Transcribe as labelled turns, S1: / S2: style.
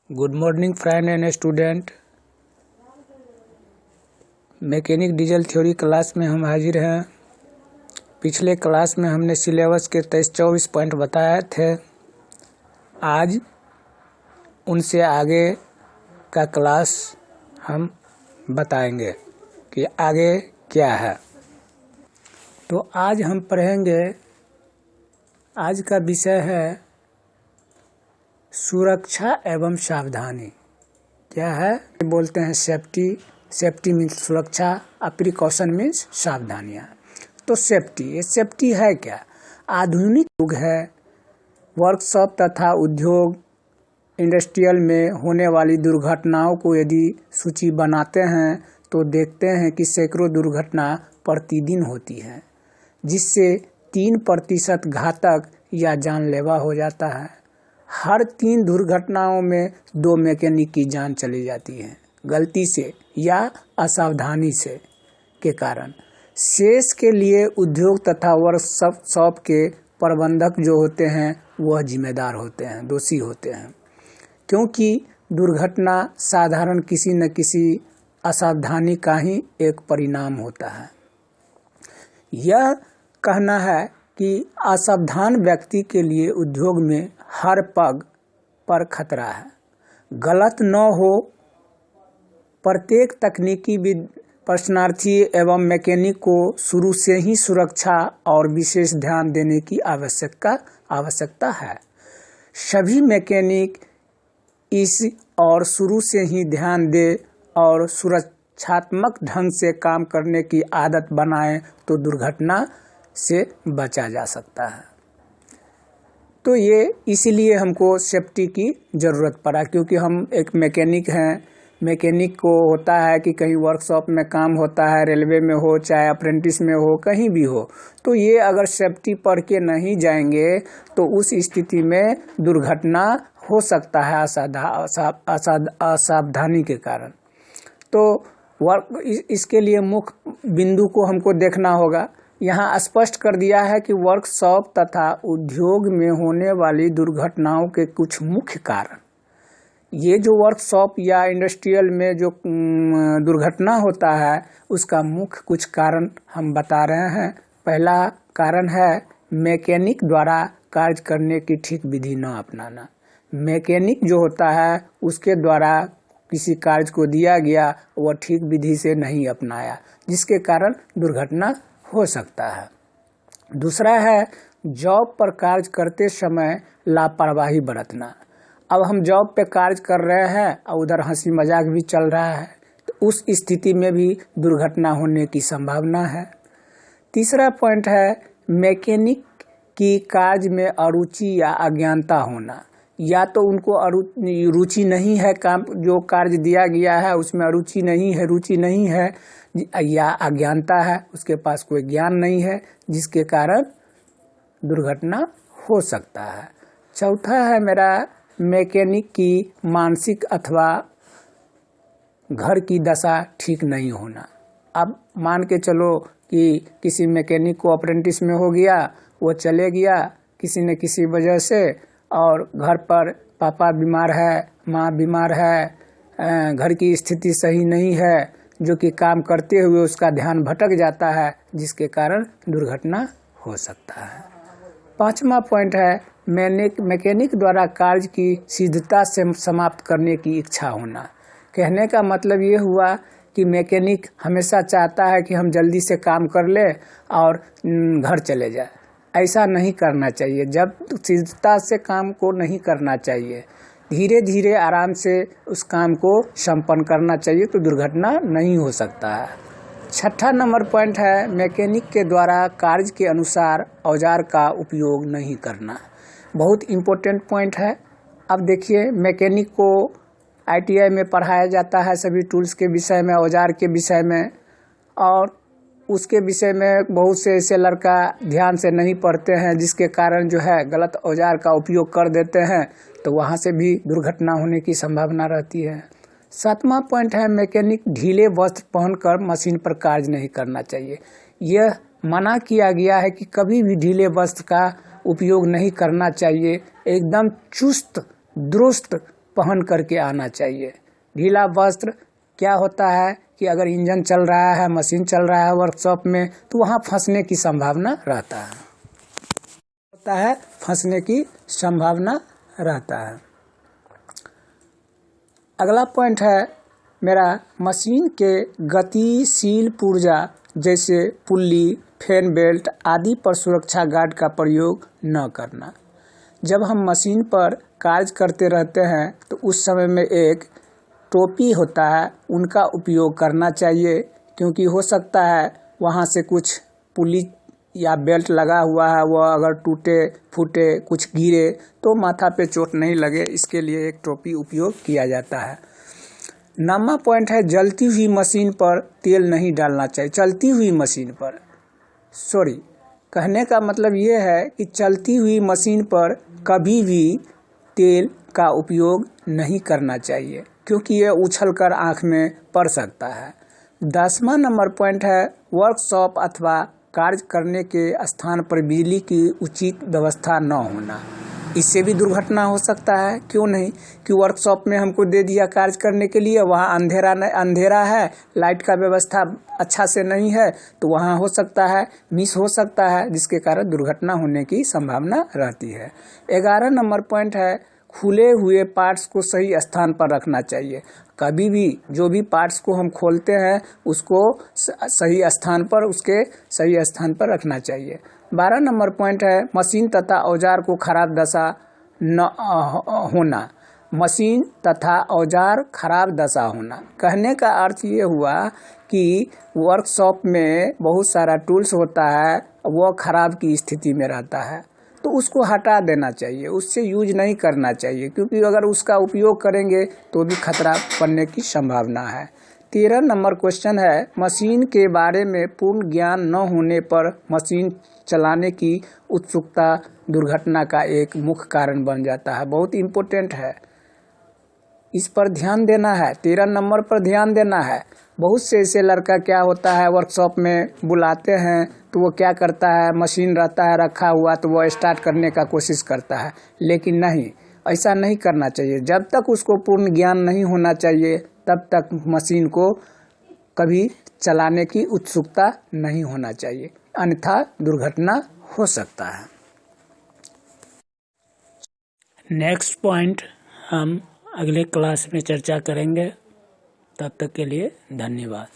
S1: Good morning friend and student. Mechanic diesel theory class में हम हाजिर हैं। पिछले क्लास में हमने सिलेबस के 23-24 पॉइंट बताए थे। आज उनसे आगे का क्लास हम बताएंगे कि आगे क्या है। तो आज हम पढ़ेंगे, आज का विषय है सुरक्षा एवं सावधानी। क्या है? बोलते हैं सेफ्टी। सेफ्टी मीन्स सुरक्षा, प्रिकॉशन मीन्स सावधानियाँ। तो सेफ्टी, ये सेफ्टी है क्या? आधुनिक युग है। वर्कशॉप तथा उद्योग इंडस्ट्रियल में होने वाली दुर्घटनाओं को यदि सूची बनाते हैं तो देखते हैं कि सैकड़ों दुर्घटना प्रतिदिन होती हैं, जिससे 3% घातक या जानलेवा हो जाता है। हर 3 दुर्घटनाओं में 2 मैकेनिक की जान चली जाती है, गलती से या असावधानी से के कारण। शेष के लिए उद्योग तथा वर्कशॉप के प्रबंधक जो होते हैं वह जिम्मेदार होते हैं, दोषी होते हैं, क्योंकि दुर्घटना साधारण किसी न किसी असावधानी का ही एक परिणाम होता है। यह कहना है कि असावधान व्यक्ति के लिए उद्योग में हर पग पर खतरा है। गलत न हो, प्रत्येक तकनीकी प्रशिक्षणार्थी एवं मैकेनिक को शुरू से ही सुरक्षा और विशेष ध्यान देने की आवश्यकता है। सभी मैकेनिक इस और शुरू से ही ध्यान दे और सुरक्षात्मक ढंग से काम करने की आदत बनाएं तो दुर्घटना से बचा जा सकता है। तो ये इसीलिए हमको सेफ्टी की ज़रूरत पड़ा, क्योंकि हम एक मैकेनिक हैं। मैकेनिक को होता है कि कहीं वर्कशॉप में काम होता है, रेलवे में हो चाहे अप्रेंटिस में हो, कहीं भी हो, तो ये अगर सेफ्टी पढ़ के नहीं जाएंगे तो उस स्थिति में दुर्घटना हो सकता है असावधानी के कारण। तो इसके लिए मुख्य बिंदु को हमको देखना होगा। यहाँ स्पष्ट कर दिया है कि वर्कशॉप तथा उद्योग में होने वाली दुर्घटनाओं के कुछ मुख्य कारण। ये जो वर्कशॉप या इंडस्ट्रियल में जो दुर्घटना होता है उसका मुख्य कुछ कारण हम बता रहे हैं। पहला कारण है मैकेनिक द्वारा कार्य करने की ठीक विधि न अपनाना। मैकेनिक जो होता है उसके द्वारा किसी कार्य को दिया गया वह ठीक विधि से नहीं अपनाया, जिसके कारण दुर्घटना हो सकता है। दूसरा है जॉब पर कार्य करते समय लापरवाही बरतना। अब हम जॉब पे कार्य कर रहे हैं और उधर हंसी मजाक भी चल रहा है, तो उस स्थिति में भी दुर्घटना होने की संभावना है। तीसरा पॉइंट है मैकेनिक की कार्य में अरुचि या अज्ञानता होना। या तो उनको रुचि नहीं है, काम जो कार्य दिया गया है उसमें रुचि नहीं है, या अज्ञानता है, उसके पास कोई ज्ञान नहीं है, जिसके कारण दुर्घटना हो सकता है। चौथा है मेरा मैकेनिक की मानसिक अथवा घर की दशा ठीक नहीं होना। अब मान के चलो कि किसी मैकेनिक को अप्रेंटिस में हो गया, वो चले गया किसी न किसी वजह से, और घर पर पापा बीमार है, माँ बीमार है, घर की स्थिति सही नहीं है, जो कि काम करते हुए उसका ध्यान भटक जाता है, जिसके कारण दुर्घटना हो सकता है। 5वां पॉइंट है मैकेनिक द्वारा कार्य की सिद्धता से समाप्त करने की इच्छा होना। कहने का मतलब ये हुआ कि मैकेनिक हमेशा चाहता है कि हम जल्दी से काम कर ले और घर चले जाए। ऐसा नहीं करना चाहिए। जब सिद्धता से काम को नहीं करना चाहिए, धीरे धीरे आराम से उस काम को संपन्न करना चाहिए, तो दुर्घटना नहीं हो सकता है। 6ठा नंबर पॉइंट है मैकेनिक के द्वारा कार्य के अनुसार औजार का उपयोग नहीं करना। बहुत इम्पोर्टेंट पॉइंट है। अब देखिए, मैकेनिक को ITI में पढ़ाया जाता है सभी टूल्स के विषय में, औजार के विषय में, और उसके विषय में बहुत से ऐसे लड़का ध्यान से नहीं पढ़ते हैं, जिसके कारण जो है गलत औजार का उपयोग कर देते हैं, तो वहाँ से भी दुर्घटना होने की संभावना रहती है। 7वां पॉइंट है मैकेनिक ढीले वस्त्र पहनकर मशीन पर कार्य नहीं करना चाहिए। यह मना किया गया है कि कभी भी ढीले वस्त्र का उपयोग नहीं करना चाहिए। एकदम चुस्त दुरुस्त पहन करके आना चाहिए। ढीला वस्त्र क्या होता है कि अगर इंजन चल रहा है, मशीन चल रहा है वर्कशॉप में, तो वहाँ फंसने की संभावना रहता है। अगला पॉइंट है मेरा, मशीन के गतिशील पुर्जा जैसे पुल्ली, फैन बेल्ट आदि पर सुरक्षा गार्ड का प्रयोग न करना। जब हम मशीन पर कार्य करते रहते हैं तो उस समय में एक टोपी होता है, उनका उपयोग करना चाहिए, क्योंकि हो सकता है वहाँ से कुछ पुली या बेल्ट लगा हुआ है, वह अगर टूटे फूटे कुछ गिरे तो माथा पे चोट नहीं लगे, इसके लिए एक टोपी उपयोग किया जाता है। नौवां पॉइंट है, जलती हुई मशीन पर तेल नहीं डालना चाहिए। चलती हुई मशीन पर, कहने का मतलब ये है कि चलती हुई मशीन पर कभी भी तेल का उपयोग नहीं करना चाहिए, क्योंकि ये उछलकर आँख में पड़ सकता है। 10वां नंबर पॉइंट है, वर्कशॉप अथवा कार्य करने के स्थान पर बिजली की उचित व्यवस्था न होना। इससे भी दुर्घटना हो सकता है। क्यों नहीं, कि वर्कशॉप में हमको दे दिया कार्य करने के लिए, वहाँ अंधेरा है, लाइट का व्यवस्था अच्छा से नहीं है, तो वहाँ हो सकता है मिस हो सकता है, जिसके कारण दुर्घटना होने की संभावना रहती है। 11 नंबर पॉइंट है, खुले हुए पार्ट्स को सही स्थान पर रखना चाहिए। कभी भी जो भी पार्ट्स को हम खोलते हैं उसको सही स्थान पर रखना चाहिए। 12 नंबर पॉइंट है, मशीन तथा औजार को खराब दशा न होना। मशीन तथा औजार खराब दशा होना, कहने का अर्थ ये हुआ कि वर्कशॉप में बहुत सारा टूल्स होता है, वह खराब की स्थिति में रहता है, तो उसको हटा देना चाहिए, उससे यूज नहीं करना चाहिए, क्योंकि अगर उसका उपयोग करेंगे तो भी खतरा पड़ने की संभावना है। 13 नंबर क्वेश्चन है, मशीन के बारे में पूर्ण ज्ञान न होने पर मशीन चलाने की उत्सुकता दुर्घटना का एक मुख्य कारण बन जाता है। बहुत इम्पोर्टेंट है, इस पर ध्यान देना है, 13 नंबर पर ध्यान देना है। बहुत से ऐसे लड़का क्या होता है, वर्कशॉप में बुलाते हैं तो वो क्या करता है, मशीन रहता है रखा हुआ तो वो स्टार्ट करने का कोशिश करता है, लेकिन नहीं, ऐसा नहीं करना चाहिए। जब तक उसको पूर्ण ज्ञान नहीं होना चाहिए तब तक मशीन को कभी चलाने की उत्सुकता नहीं होना चाहिए, अन्यथा दुर्घटना हो सकता है। नेक्स्ट पॉइंट हम अगले क्लास में चर्चा करेंगे। तब तक के लिए धन्यवाद।